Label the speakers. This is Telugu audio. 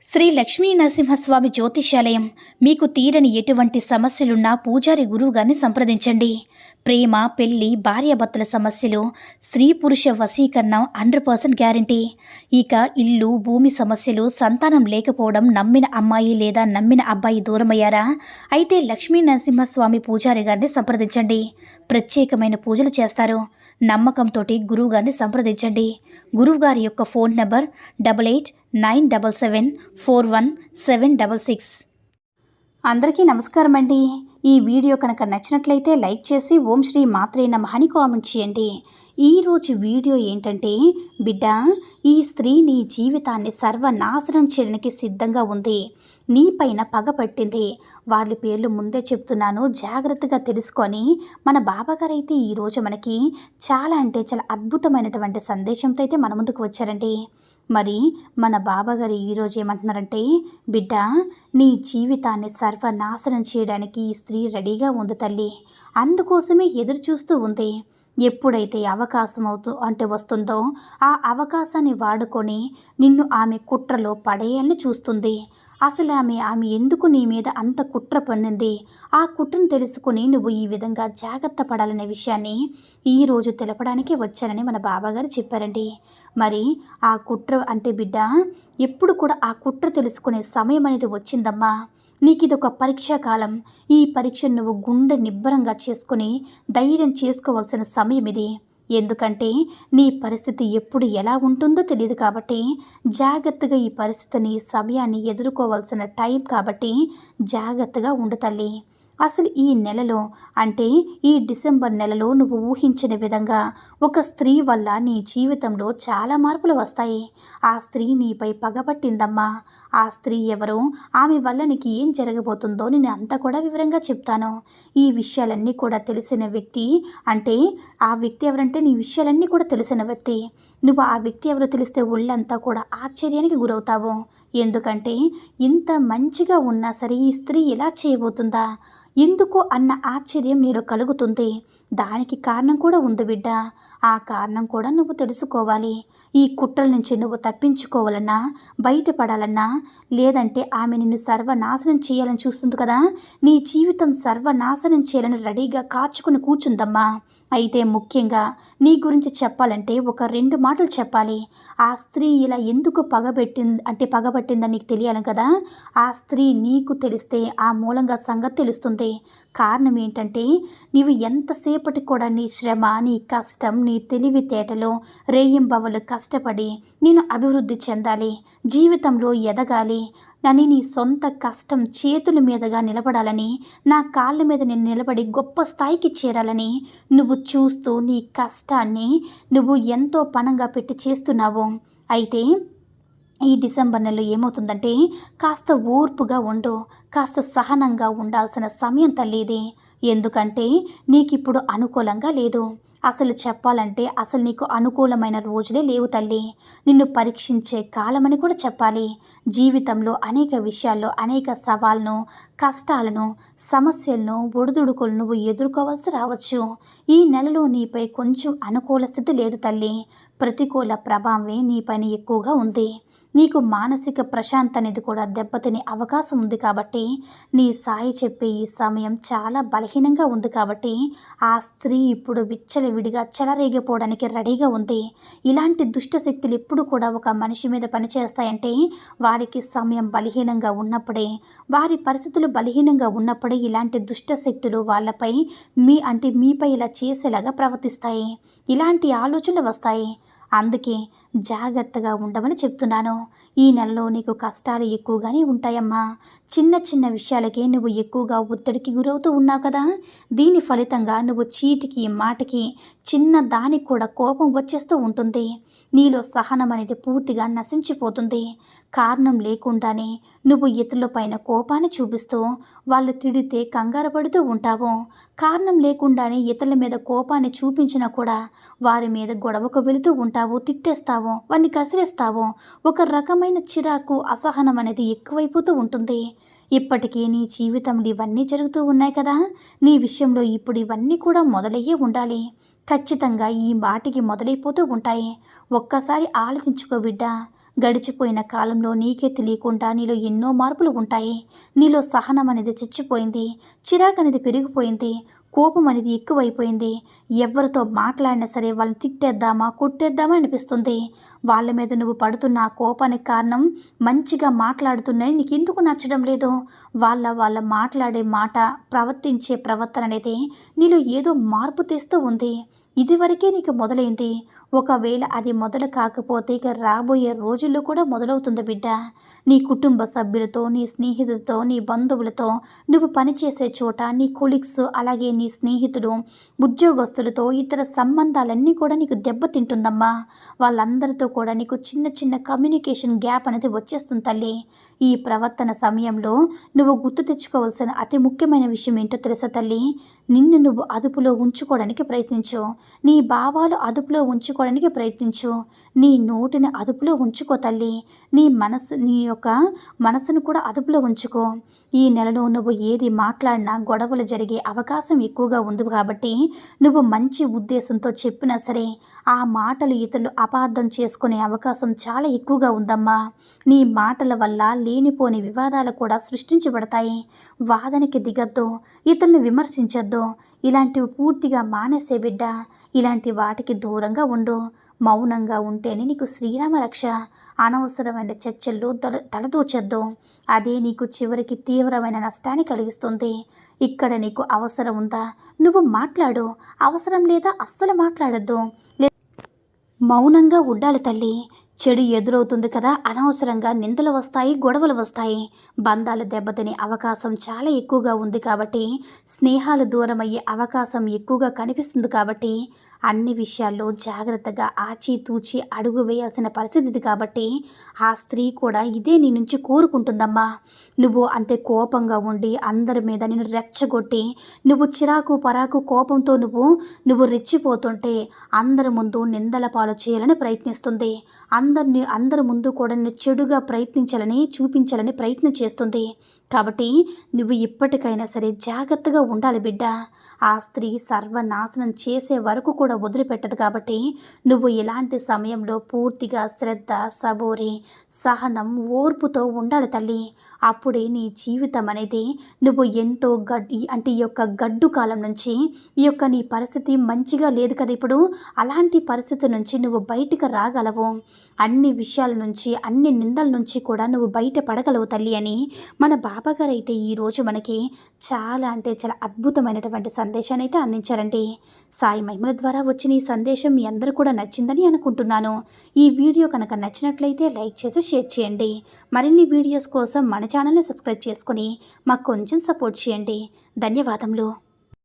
Speaker 1: శ్రీ లక్ష్మీ నరసింహస్వామి జ్యోతిష్యాలయం. మీకు తీరని ఎటువంటి సమస్యలున్నా పూజారి గురువుగారిని సంప్రదించండి. ప్రేమ, పెళ్లి, భార్యాభర్తల సమస్యలు, స్త్రీ పురుష వశీకరణం 100% గ్యారంటీ. ఇక ఇల్లు, భూమి సమస్యలు, సంతానం లేకపోవడం, నమ్మిన అమ్మాయి లేదా నమ్మిన అబ్బాయి దూరమయ్యారా? అయితే లక్ష్మీ నరసింహస్వామి పూజారి గారిని సంప్రదించండి. ప్రత్యేకమైన పూజలు చేస్తారు. నమ్మకంతో గురువుగారిని సంప్రదించండి. గురువుగారి యొక్క ఫోన్ నంబర్ 8897741766. అందరికీ నమస్కారం అండి. ఈ వీడియో కనుక నచ్చినట్లయితే లైక్ చేసి ఓం శ్రీ మాత్రే నమః అని కామెంట్ చేయండి. ఈరోజు వీడియో ఏంటంటే, బిడ్డ, ఈ స్త్రీ నీ జీవితాన్ని సర్వనాశనం చేయడానికి సిద్ధంగా ఉంది. నీపైన పగపట్టింది. వాళ్ళ పేర్లు ముందే చెప్తున్నాను, జాగ్రత్తగా తెలుసుకొని. మన బాబాగారైతే ఈరోజు మనకి చాలా అద్భుతమైనటువంటి సందేశంతో అయితే మన ముందుకు వచ్చారండి. మరి మన బాబాగారు ఈరోజు ఏమంటున్నారంటే, బిడ్డ, నీ జీవితాన్ని సర్వనాశనం చేయడానికి ఈ స్త్రీ రెడీగా ఉంది తల్లి. అందుకోసమే ఎదురు చూస్తూ ఉంది. ఎప్పుడైతే అవకాశం వస్తుందో ఆ అవకాశాన్ని వాడుకొని నిన్ను ఆమె కుట్రలో పడేయాలని చూస్తుంది. అసలు ఆమె ఎందుకు నీ మీద అంత కుట్ర పన్నింది? ఆ కుట్రను తెలుసుకుని నువ్వు ఈ విధంగా జాగ్రత్త పడాలనే విషయాన్ని ఈరోజు తెలపడానికి వచ్చానని మన బాబాగారు చెప్పారండి. మరి ఆ కుట్ర అంటే, బిడ్డ, ఎప్పుడు కూడా ఆ కుట్ర తెలుసుకునే సమయం అనేది వచ్చిందమ్మా. నీకు ఇదొక పరీక్షా కాలం. ఈ పరీక్షను నువ్వు గుండె నిబ్బరంగా చేసుకుని ధైర్యం చేసుకోవాల్సిన సమయం ఇది. ఎందుకంటే నీ పరిస్థితి ఎప్పుడు ఎలా ఉంటుందో తెలియదు కాబట్టి, జాగ్రత్తగా ఈ పరిస్థితిని, సమయాన్ని ఎదుర్కోవాల్సిన టైం కాబట్టి జాగ్రత్తగా ఉండు తల్లి. అసలు ఈ నెలలో అంటే ఈ డిసెంబర్ నెలలో నువ్వు ఊహించిన విధంగా ఒక స్త్రీ వల్ల నీ జీవితంలో చాలా మార్పులు వస్తాయి. ఆ స్త్రీ నీపై పగబట్టిందమ్మా. ఆ స్త్రీ ఎవరో, ఆమె వల్ల నీకు ఏం జరగబోతుందో నేను అంతా కూడా వివరంగా చెప్తాను. ఈ విషయాలన్నీ కూడా తెలిసిన వ్యక్తి అంటే, ఆ వ్యక్తి ఎవరంటే నీ విషయాలన్నీ కూడా తెలిసిన వ్యక్తి. నువ్వు ఆ వ్యక్తి ఎవరో తెలిస్తే ఒళ్ళంతా కూడా ఆశ్చర్యానికి గురవుతావు. ఎందుకంటే ఇంత మంచిగా ఉన్నా సరే ఈ స్త్రీ ఎలా చేయబోతుందా, ఎందుకు అన్న ఆశ్చర్యం నీలో కలుగుతుంది. దానికి కారణం కూడా ఉంది బిడ్డ. ఆ కారణం కూడా నువ్వు తెలుసుకోవాలి. ఈ కుట్రల నుంచి నువ్వు తప్పించుకోవాలన్నా, బయటపడాలన్నా, లేదంటే ఆమె నిన్ను సర్వనాశనం చేయాలని చూస్తుంది కదా, నీ జీవితం సర్వనాశనం చేయాలని రెడీగా కాచుకుని కూర్చుందమ్మా. అయితే ముఖ్యంగా నీ గురించి చెప్పాలంటే ఒక 2 మాటలు చెప్పాలి. ఆ స్త్రీ ఇలా ఎందుకు పగబట్టిందని నీకు తెలియాలి కదా. ఆ స్త్రీ నీకు తెలిస్తే ఆ మూలంగా సంగతి తెలుస్తుంది. కారణం ఏంటంటే, నీవు ఎంతసేపటి కూడా నీ శ్రమ, నీ కష్టం, నీ తెలివితేటలు, రేయింబవలు కష్టపడి నేను అభివృద్ధి చెందాలి, జీవితంలో ఎదగాలి అని, నీ సొంత కష్టం చేతుల మీదుగా నిలబడాలని, నా కాళ్ళ మీద నేను నిలబడి గొప్ప స్థాయికి చేరాలని నువ్వు చూస్తూ నీ కష్టాన్ని నువ్వు ఎంతో పణంగా పెట్టి చేస్తున్నావు. అయితే ఈ డిసెంబర్ నెలలో ఏమవుతుందంటే, కాస్త ఓర్పుగా ఉండు, కాస్త సహనంగా ఉండాల్సిన సమయం తల్లి ఇది. ఎందుకంటే నీకిప్పుడు అనుకూలంగా లేదు. అసలు చెప్పాలంటే అసలు నీకు అనుకూలమైన రోజులే లేవు తల్లి. నిన్ను పరీక్షించే కాలమని కూడా చెప్పాలి. జీవితంలో అనేక విషయాల్లో అనేక సవాళ్ళను, కష్టాలను, సమస్యలను, ఒడిదుడుకులను నువ్వు ఎదుర్కోవాల్సి రావచ్చు. ఈ నెలలో నీపై కొంచెం అనుకూల స్థితి లేదు తల్లి. ప్రతికూల ప్రభావమే నీపైన ఎక్కువగా ఉంది. నీకు మానసిక ప్రశాంతత అనేది కూడా దెబ్బతినే అవకాశం ఉంది. కాబట్టి నీ సాయి చెప్పే ఈ సమయం చాలా బలహీనంగా ఉంది. కాబట్టి ఆ స్త్రీ ఇప్పుడు విచ్చలవిడిగా చెలరేగిపోవడానికి రెడీగా ఉంది. ఇలాంటి దుష్ట శక్తులు ఎప్పుడు కూడా ఒక మనిషి మీద పనిచేస్తాయంటే, వారికి సమయం బలహీనంగా ఉన్నప్పుడే, వారి పరిస్థితులు బలహీనంగా ఉన్నప్పుడే ఇలాంటి దుష్ట శక్తులు వాళ్ళపై మీపై ఇలా చేసేలాగా ప్రవర్తిస్తాయి. ఇలాంటి ఆలోచనలు వస్తాయి. అందుకే జాగ్రత్తగా ఉండమని చెప్తున్నాను. ఈ నెలలో నీకు కష్టాలు ఎక్కువగానే ఉంటాయమ్మా. చిన్న చిన్న విషయాలకే నువ్వు ఎక్కువగా ఒత్తిడికి గురవుతూ ఉన్నావు కదా. దీని ఫలితంగా నువ్వు చీటికి మాటకి చిన్న దానికి కూడా కోపం వచ్చేస్తూ ఉంటుంది. నీలో సహనం అనేది పూర్తిగా నశించిపోతుంది. కారణం లేకుండానే నువ్వు ఇతరులపైన కోపాన్ని చూపిస్తూ వాళ్ళు తిడితే కంగారు పడుతూ ఉంటావు. కారణం లేకుండానే ఇతరుల మీద కోపాన్ని చూపించినా కూడా వారి మీద గొడవకు వెళుతూ ఉంటావు, తిట్టేస్తావు, వారిని కసిరేస్తావు. ఒక రకమైన చిరాకు, అసహనం అనేది ఎక్కువైపోతూ ఉంటుంది. ఇప్పటికీ నీ జీవితంలో ఇవన్నీ జరుగుతూ ఉన్నాయి కదా. నీ విషయంలో ఇప్పుడు ఇవన్నీ కూడా మొదలయ్యే ఉండాలి. ఖచ్చితంగా ఈ మాటికి మొదలైపోతూ ఉంటాయి. ఒక్కసారి ఆలోచించుకో బిడ్డ. గడిచిపోయిన కాలంలో నీకే తెలియకుండా నీలో ఎన్నో మార్పులు ఉంటాయి. నీలో సహనం అనేది చచ్చిపోయింది, చిరాకు అనేది పెరిగిపోయింది, కోపం అనేది ఎక్కువైపోయింది. ఎవరితో మాట్లాడినా సరే వాళ్ళని తిట్టేద్దామా కొట్టేద్దామా అనిపిస్తుంది. వాళ్ళ మీద నువ్వు పడుతున్న ఆ కోపానికి కారణం మంచిగా మాట్లాడుతున్నాయి నీకు ఎందుకు నచ్చడం లేదు. వాళ్ళ మాట్లాడే మాట, ప్రవర్తించే ప్రవర్తన అనేది నీలో ఏదో మార్పు తెస్తూ ఉంది. ఇదివరకే నీకు మొదలైంది. ఒకవేళ అది మొదలు కాకపోతే ఇక రాబోయే రోజుల్లో కూడా మొదలవుతుంది బిడ్డ. నీ కుటుంబ సభ్యులతో, నీ స్నేహితులతో, నీ బంధువులతో, నువ్వు పనిచేసే చోట నీ కొలీగ్స్, అలాగే నీ స్నేహితులు, ఉద్యోగస్తులతో ఇతర సంబంధాలన్నీ కూడా నీకు దెబ్బతింటుందమ్మా. వాళ్ళందరితో కూడా నీకు చిన్న చిన్న కమ్యూనికేషన్ గ్యాప్ అనేది వచ్చేస్తుంది తల్లి. ఈ ప్రవర్తన సమయంలో నువ్వు గుర్తు తెచ్చుకోవాల్సిన అతి ముఖ్యమైన విషయం ఏంటో తెలుసా తల్లి? నిన్ను నువ్వు అదుపులో ఉంచుకోవడానికి ప్రయత్నించు. నీ భావాలు అదుపులో ఉంచుకోవడానికి ప్రయత్నించు. నీ నోటిని అదుపులో ఉంచుకో తల్లి. నీ యొక్క మనసును కూడా అదుపులో ఉంచుకో. ఈ నెలలో నువ్వు ఏది మాట్లాడినా గొడవలు జరిగే అవకాశం ఎక్కువగా ఉంది కాబట్టి నువ్వు మంచి ఉద్దేశంతో చెప్పినా సరే ఆ మాటలు ఇతరులు అపార్థం చేసుకునే అవకాశం చాలా ఎక్కువగా ఉందమ్మా. నీ మాటల వల్ల లేనిపోని వివాదాలు కూడా సృష్టించబడతాయి. వాదనకి దిగద్దు, ఇతరులను విమర్శించొద్దు. ఇలాంటివి పూర్తిగా మానేసే బిడ్డ. ఇలాంటి వాటికి దూరంగా ఉండు. మౌనంగా ఉంటేనే నీకు శ్రీరామ రక్ష. అనవసరమైన చర్చల్లో తలదూచొద్దు. అదే నీకు చివరికి తీవ్రమైన నష్టాన్ని కలిగిస్తుంది. ఇక్కడ నీకు అవసరం ఉందా నువ్వు మాట్లాడు, అవసరం లేదా అస్సలు మాట్లాడొద్దు. మౌనంగా ఉండాలి తల్లి. చెడు ఎదురవుతుంది కదా, అనవసరంగా నిందలు వస్తాయి, గొడవలు వస్తాయి, బంధాలు దెబ్బతినే అవకాశం చాలా ఎక్కువగా ఉంది కాబట్టి, స్నేహాలు దూరం అయ్యే అవకాశం ఎక్కువగా కనిపిస్తుంది కాబట్టి అన్ని విషయాల్లో జాగ్రత్తగా ఆచితూచి అడుగు వేయాల్సిన పరిస్థితి కాబట్టి ఆ స్త్రీ కూడా ఇదే నీ నుంచి కోరుకుంటుందమ్మా. నువ్వు అంతే కోపంగా ఉండి అందరి మీద నిన్ను రెచ్చగొట్టి నువ్వు చిరాకు పరాకు కోపంతో నువ్వు రెచ్చిపోతుంటే అందరి ముందు నిందల పాలు చేయాలని ప్రయత్నిస్తుంది. అందరి ముందు కూడా నిన్ను చెడుగా చూపించాలని ప్రయత్నం చేస్తుంది. కాబట్టి నువ్వు ఇప్పటికైనా సరే జాగ్రత్తగా ఉండాలి బిడ్డ. ఆ స్త్రీ సర్వనాశనం చేసే వరకు కూడా వదిలిపెట్టదు కాబట్టి నువ్వు ఇలాంటి సమయంలో పూర్తిగా శ్రద్ధ, సబూరి, సహనం, ఓర్పుతో ఉండాలి తల్లి. అప్పుడే నీ జీవితం అనేది నువ్వు ఎంతో ఈ యొక్క గడ్డు కాలం నుంచి నీ పరిస్థితి మంచిగా లేదు కదా ఇప్పుడు, అలాంటి పరిస్థితి నుంచి నువ్వు బయటికి రాగలవు. అన్ని విషయాల నుంచి, అన్ని నిందల నుంచి కూడా నువ్వు బయటపడగలవు తల్లి అని మన బాబాగారు అయితే ఈరోజు మనకి చాలా అద్భుతమైనటువంటి సందేశాన్ని అయితే అందించారండి. సాయి మహిమల ద్వారా వచ్చిన ఈ సందేశం మీ అందరూ కూడా నచ్చిందని అనుకుంటున్నాను. ఈ వీడియో కనుక నచ్చినట్లయితే లైక్ చేసి షేర్ చేయండి. మరిన్ని వీడియోస్ కోసం మన ఛానల్ని సబ్స్క్రైబ్ చేసుకొని మాకు కొంచెం సపోర్ట్ చేయండి. ధన్యవాదములు.